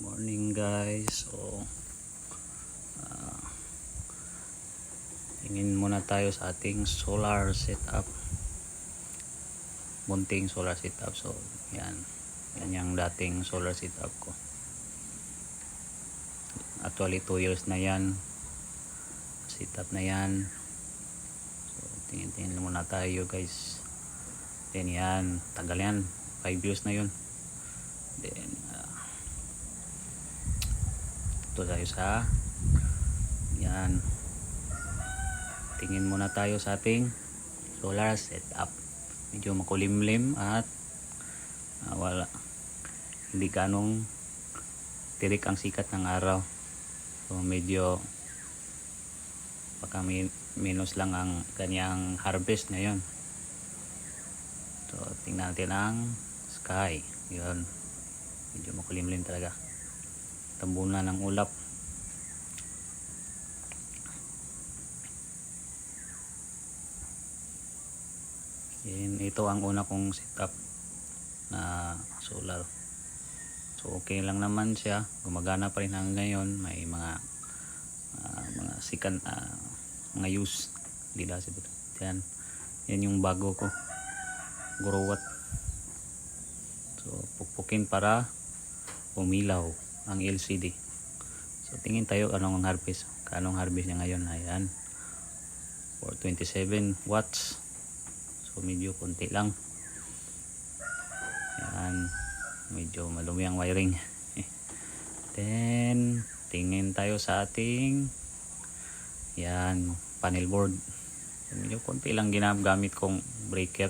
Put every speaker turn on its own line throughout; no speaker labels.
Morning guys. So tingin muna tayo sa ating solar setup, munting solar setup. So yan yung dating solar setup ko. Actually 2 years na yan setup na yan. So tingin muna tayo guys. Then yan, tagal yan, 5 years na yun. Then ito tayo sa yan, tingin muna tayo sa ating solar setup. Medyo makulimlim at wala, hindi ganong tirik ang sikat ng araw. So medyo baka minus lang ang kanyang harvest ngayon. So tingnan natin ang sky. Yun, medyo makulimlim talaga, tambunan ng ulap. Ito ang una kong setup na solar. So okay lang naman siya, gumagana pa rin hanggang ngayon. May mga sikan, mga use di dahil yan. Yan yung bago ko, grow watt. So pukpukin para umilaw ang LCD. So tingin tayo anong harvest, kanong harvest niya ngayon. Ayan, for 27 watts. So medyo konti lang. Yan, medyo malumi ang wiring. Then tingin tayo sa ating yan panel board. So, medyo konti lang ginagamit kong breaker.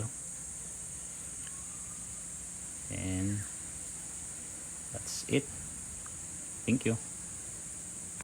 And that's it. Thank you.